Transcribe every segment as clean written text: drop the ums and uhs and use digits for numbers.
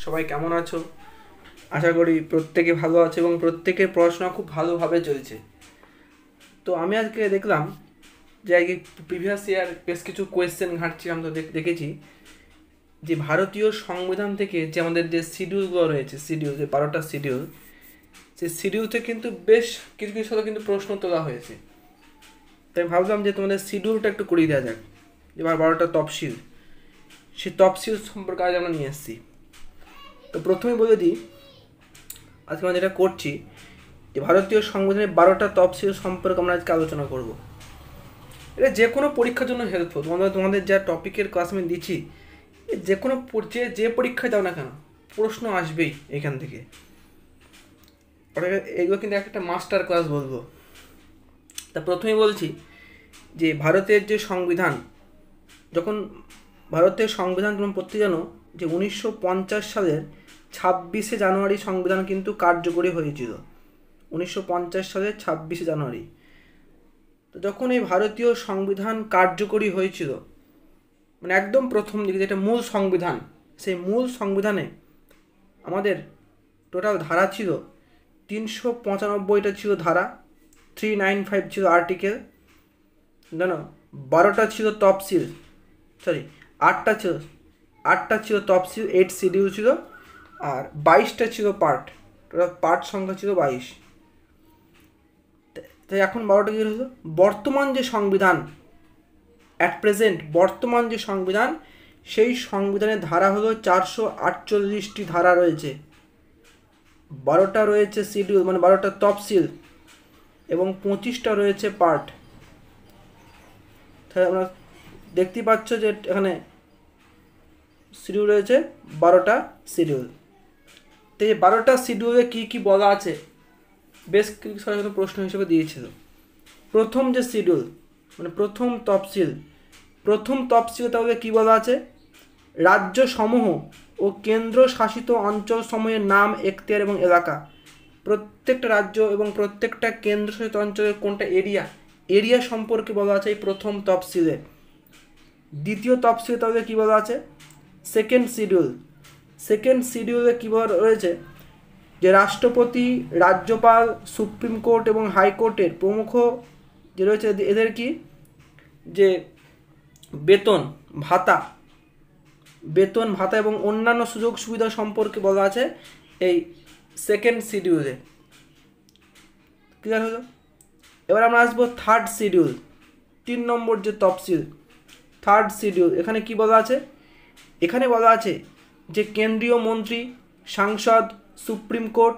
সবাই কেমন আছো? আশা করি প্রত্যেকে ভালো আছে এবং প্রত্যেকের পড়াশোনা খুব ভালোভাবে চলছে। তো আমি আজকে দেখলাম যে আজকে প্রিভিয়াস ইয়ার বেশ কিছু কোয়েশ্চেন ঘাঁটছিলাম, তো দেখেছি যে ভারতীয় সংবিধান থেকে যে আমাদের যে শিডিউলগুলো রয়েছে, শিডিউল যে 12টা শিডিউল, সেই শিডিউল থেকে কিন্তু বেশ কিছু কিছু সাথে কিন্তু প্রশ্ন তোলা হয়েছে। তাই ভাবলাম যে তোমাদের শিডিউলটা একটু করিয়ে দেওয়া যাক। এবার 12টা তফসিল, সেই তফসিল সম্পর্কে আজ আমরা নিয়ে এসেছি। তো প্রথমে বলে দিই, আজকে আমরা যেটা করছি যে ভারতীয় সংবিধানের 12টা তফসিল সম্পর্কে আমরা আজকে আলোচনা করব। এটা যে কোনো পরীক্ষার জন্য হেল্পফুল। তোমাদের যা টপিকের ক্লাস আমি দিচ্ছি, যে কোনো যে পরীক্ষায় দাও না কেন প্রশ্ন আসবেই এখান থেকে। এগুলো কিন্তু একটা মাস্টার ক্লাস বলবো। তা প্রথমেই বলছি যে ভারতের যে সংবিধান, যখন ভারতের সংবিধান তোমরা প্রত্যেকে জানো যে 1950 সালের 26শে জানুয়ারি সংবিধান কিন্তু কার্যকরী হয়েছিল। 1950 সালের 26শে জানুয়ারি। তো যখন এই ভারতীয় সংবিধান কার্যকরী হয়েছিল, মানে একদম প্রথম দিকে যেটা মূল সংবিধান, সেই মূল সংবিধানে আমাদের টোটাল ধারা ছিল 395টা ছিল ধারা, 395 ছিল আর্টিকেল, জানো 12টা ছিল তফসিল, আটটা ছিল তফসিল, 8 শিডিউল ছিল, আর 22টা ছিল পার্ট, টোটাল পার্ট সংখ্যা ছিল 22। তাই এখন 12টা কি হলো, বর্তমান যে সংবিধান অ্যাট প্রেজেন্ট বর্তমান যে সংবিধান, সেই সংবিধানের ধারা হলো 448টি ধারা রয়েছে, 12টা রয়েছে শিডিউল মানে 12টা তফসিল এবং 25টা রয়েছে পার্ট। তাহলে আমরা দেখতেই পাচ্ছ যে এখানে শিডিউল রয়েছে 12টা শিডিউল। তো এই 12টা শিডিউলে কী কী বলা আছে বেশ কিছু সাধারণত প্রশ্ন হিসেবে দিয়েছিল। প্রথম যে শিডিউল মানে প্রথম তফসিল তাহলে কী বলা আছে, রাজ্য সমূহ ও কেন্দ্র শাসিত অঞ্চল সমূহের নাম, এখতিয়ার এবং এলাকা। প্রত্যেকটা রাজ্য এবং প্রত্যেকটা কেন্দ্রশাসিত অঞ্চলের কোনটা এরিয়া সম্পর্কে বলা আছে এই প্রথম তফসিলে। দ্বিতীয় তফসিলে তাহলে কী বলা আছে, সেকেন্ড শিডিউলে কী বলা রয়েছে যে রাষ্ট্রপতি, রাজ্যপাল, সুপ্রিম কোর্ট এবং হাইকোর্টের প্রমুখ যে রয়েছে এদের কি যে বেতন ভাতা এবং অন্যান্য সুযোগ সুবিধা সম্পর্কে বলা আছে এই সেকেন্ড শিডিউলে। ক্লিয়ার হলো? এবার আমরা আসবো থার্ড শিডিউল, 3 নম্বর যে তফসিল, থার্ড শিডিউল। এখানে কি বলা আছে, এখানে বলা আছে যে কেন্দ্রীয় মন্ত্রী, সাংসদ, সুপ্রিম কোর্ট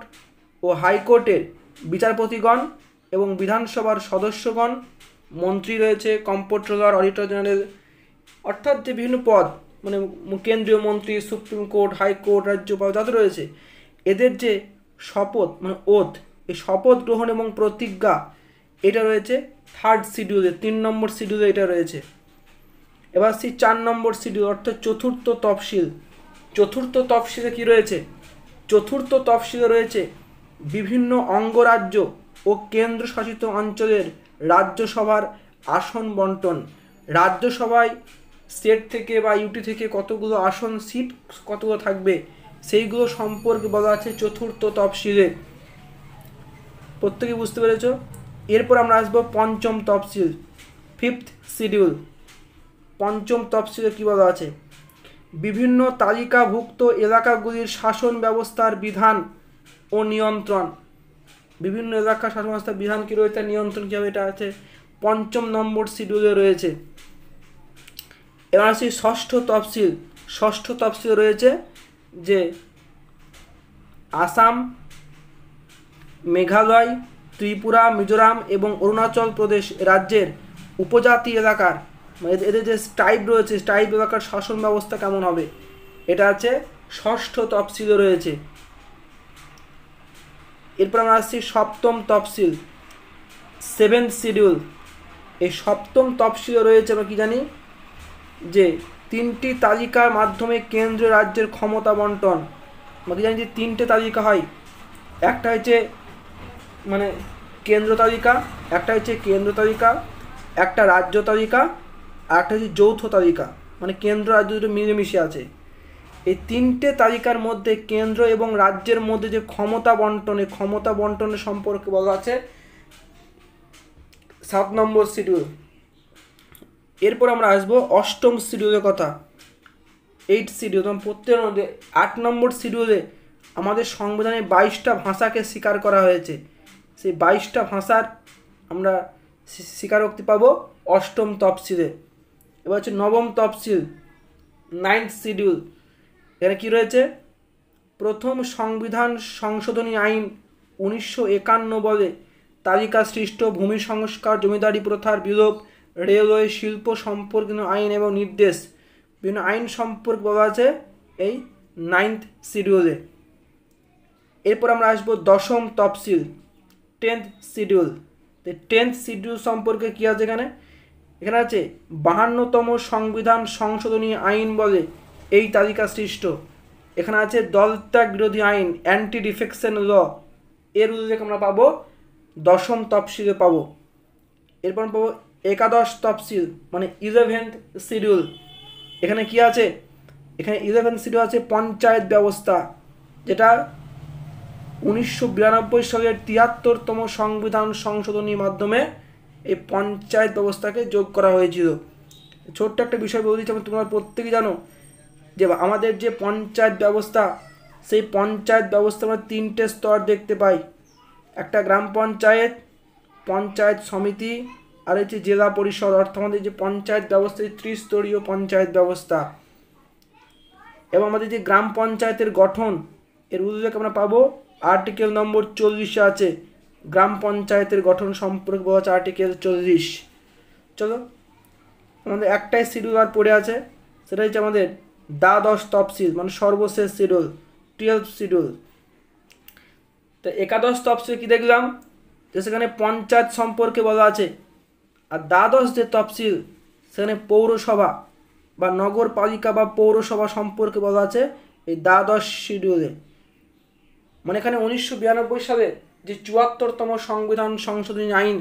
ও হাইকোর্টের বিচারপতিগণ এবং বিধানসভার সদস্যগণ, মন্ত্রী রয়েছে, কম্পোট্রোলার, অডিটর জেনারেল, অর্থাৎ যে বিভিন্ন পদ মানে কেন্দ্রীয় মন্ত্রী, সুপ্রিম কোর্ট, হাইকোর্ট, রাজ্যপাল যাতে রয়েছে, এদের যে শপথ মানে ওথ, এই শপথ গ্রহণ এবং প্রতিজ্ঞা এটা রয়েছে থার্ড শিডিউলে, 3 নম্বর শিডিউলে এটা রয়েছে। এবার 4 নম্বর শিডিউল অর্থাৎ চতুর্থ তফসিলে কি রয়েছে, চতুর্থ তফসিলে রয়েছে বিভিন্ন অঙ্গরাজ্য ও কেন্দ্রশাসিত অঞ্চলের রাজ্যসভার আসন বন্টন। রাজ্যসভায় স্টেট থেকে বা ইউটি থেকে কতগুলো আসন, সিট কতগুলো থাকবে, সেইগুলো সম্পর্কে বলা আছে চতুর্থ তফসিলে। প্রত্যেকে বুঝতে পেরেছ? এরপর আমরা আসবো পঞ্চম তফসিল, ফিফথ শিডিউল। পঞ্চম তফসিলে কী বলা আছে, বিভিন্ন তালিকাভুক্ত এলাকাগুলির শাসন ব্যবস্থার বিধান ও নিয়ন্ত্রণ। বিভিন্ন এলাকার শাসন ব্যবস্থার বিধান কী রয়েছে, নিয়ন্ত্রণ কী হবে, এটা আছে 5 নম্বর শিডিউলে রয়েছে। এবার আসি ষষ্ঠ তফসিলে রয়েছে যে আসাম, মেঘালয়, ত্রিপুরা, মিজোরাম এবং অরুণাচল প্রদেশ রাজ্যের উপজাতি এলাকার এদের যে ট্রাইব রয়েছে, ট্রাইব এলাকার শাসন ব্যবস্থা কেমন হবে, এটা আছে ষষ্ঠ তফসিলে রয়েছে। এরপর আমরা আসছি সপ্তম তফসিল, 7th শিডিউল। এই সপ্তম তফসিলে রয়েছে আমরা কি জানি যে 3টি তালিকার মাধ্যমে কেন্দ্র রাজ্যের ক্ষমতা বন্টন। আমরা কি জানি যে 3টে তালিকা হয়, একটা হচ্ছে মানে কেন্দ্র তালিকা, একটা রাজ্য তালিকা, আর একটা হচ্ছে যৌথ তালিকা, মানে কেন্দ্র রাজ্য দুটো মিলেমিশে আছে। এই তিনটে তালিকার মধ্যে কেন্দ্র এবং রাজ্যের মধ্যে যে ক্ষমতা বন্টনের সম্পর্কে বলা আছে 7 নম্বর শিডিউল। এরপর আমরা আসবো 8ম শিডিউলের কথা, 8 শিডিউল। প্রত্যেকের মধ্যে 8 নম্বর শিডিউলে আমাদের সংবিধানে 22টা ভাষাকে স্বীকার করা হয়েছে। সেই 22টা ভাষার আমরা স্বীকারোক্তি পাবো 8ম তফসিলে। এবার হচ্ছে 9ম তফসিল, 9th শিডিউল। এখানে কী রয়েছে? প্রথম সংবিধান সংশোধনী আইন 1951 বলে তালিকা সৃষ্ট, ভূমি সংস্কার, জমিদারি প্রথার বিলোপ, রেলওয়ে, শিল্প সম্পর্কিত আইন এবং নির্দেশ, বিভিন্ন আইন সম্পর্কে বলা আছে এই 9th শিডিউলে। এরপর আমরা আসবো 10ম তফসিল, 10th শিডিউল। 10th শিডিউল সম্পর্কে কী আছে এখানে? এখানে আছে 52তম সংবিধান সংশোধনী আইন বলে এই তালিকা সৃষ্ট। এখানে আছে দলত্যাগ বিরোধী আইন, অ্যান্টি ডিফেকশন ল, এর উল্লেখ আমরা পাবো 10ম তফসিলে পাবো। এরপর পাবো 11 তফসিল মানে 11th শিডিউল। এখানে কি আছে? এখানে 11th শিডিউল আছে পঞ্চায়েত ব্যবস্থা, যেটা 1992 সালের 73তম সংবিধান সংশোধনীর মাধ্যমে এই পঞ্চায়েত ব্যবস্থাকে যোগ করা হয়েছিল। ছোট্ট একটা বিষয় বলে দিচ্ছি, তোমরা প্রত্যেকেই জানো যে আমাদের যে পঞ্চায়েত ব্যবস্থা, সেই পঞ্চায়েত ব্যবস্থা আমরা 3টে স্তর দেখতে পাই। একটা গ্রাম পঞ্চায়েত, পঞ্চায়েত সমিতি, আর হচ্ছে জেলা পরিষদ। অর্থাৎ আমাদের যে পঞ্চায়েত ব্যবস্থা ত্রিস্তরীয় পঞ্চায়েত ব্যবস্থা। এবং আমাদের যে গ্রাম পঞ্চায়েতের গঠন, এর উল্লেখ আমরা পাবো আর্টিকেল নম্বর 40 আছে। গ্রাম পঞ্চায়েতের গঠন সম্পর্কে বলা আছে আর্টিকেল 40। চলো, আমাদের একটাই শিডিউল আর পড়ে আছে, সেটা হচ্ছে আমাদের 12 তফসিল মানে সর্বশেষ শিডিউল, 12th শিডিউল। তো 11 তফসিল কি দেখলাম? যে সেখানে পঞ্চায়েত সম্পর্কে বলা আছে। আর 12 যে তফসিল, সেখানে পৌরসভা বা নগরপালিকা বা পৌরসভা সম্পর্কে বলা আছে এই 12 শিডিউলে। মানে এখানে 1992 সালে যে 74তম সংবিধান সংশোধনী আইন,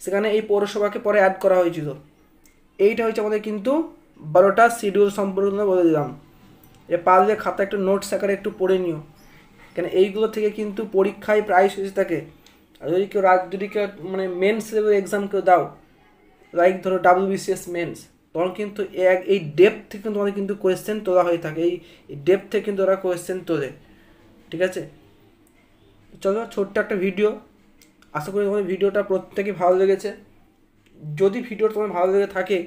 সেখানে এই পৌরসভাকে পরে অ্যাড করা হয়েছিল। এইটা হচ্ছে আমাদের কিন্তু 12টা শিডিউল সম্পর্কে বলে দিলাম। পারলে খাতা একটু নোটস আকারে একটু পড়ে নিও, কেন এইগুলো থেকে কিন্তু পরীক্ষায় প্রায় এসে থাকে। আর যদি কেউ মানে মেন্স লেভেল এক্সাম কেউ দাও, লাইক ধরো WBCS মেন্স, তখন কিন্তু এই ডেপথ থেকে তোমাদের কিন্তু কোয়েশ্চেন তোলা হয়ে থাকে। এই ডেপথ থেকে কিন্তু ওরা কোয়েশ্চেন তোলে, ঠিক আছে? চলো, ছোট্ট একটা ভিডিও, আশা করি তোমাদের ভিডিওটা প্রত্যেকেই ভালো লেগেছে। যদি ভিডিও তোমার ভালো লেগে থাকে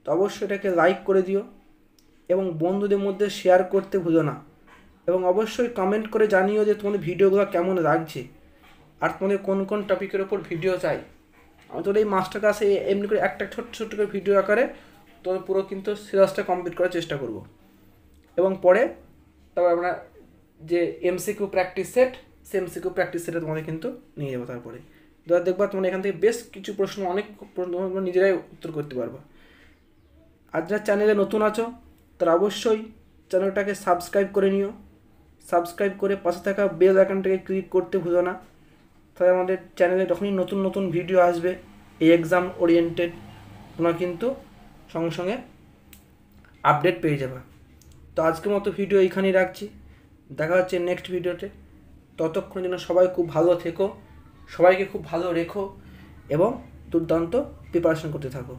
তো অবশ্যই এটাকে লাইক করে দিও এবং বন্ধুদের মধ্যে শেয়ার করতে ভুলো না। এবং অবশ্যই কমেন্ট করে জানিও যে তোমাদের ভিডিওগুলো কেমন লাগছে আর তোমাদের কোন কোন টপিকের ওপর ভিডিও চাই। আমি তোর এই মাস্টার ক্লাসে এমনি করে একটা ছোট্ট করে ভিডিও আকারে তোমাদের পুরো কিন্তু সিলেবাসটা কমপ্লিট করার চেষ্টা করব। এবং পরে তারপর আমরা যে MCQ প্র্যাকটিস সেট, সে MCQ প্র্যাকটিস সেটে তোমাদের কিন্তু নিয়ে যাবো। তারপরে দেখবা তোমরা এখান থেকে বেশ কিছু প্রশ্ন, অনেক প্রশ্ন তোমরা নিজেরাই উত্তর করতে পারবা। আর যারা চ্যানেলে নতুন আছো তারা অবশ্যই চ্যানেলটাকে সাবস্ক্রাইব করে নিও। সাবস্ক্রাইব করে পাশে থাকা বেল আইকনটাকে ক্লিক করতে ভুলো না, তাহলে আমাদের চ্যানেলে যখনই নতুন নতুন ভিডিও আসবে এই এক্সাম ওরিয়েন্টেড, তোমরা কিন্তু সঙ্গে সঙ্গে আপডেট পেয়ে যাবে। তো আজকের মতো ভিডিও এইখানেই রাখছি, দেখা হচ্ছে নেক্সট ভিডিওতে। ততক্ষণের জন্য সবাই খুব ভালো থেকো, সবাইকে খুব ভালো রেখো এবং দুর্দান্ত প্রিপারেশন করতে থাকো।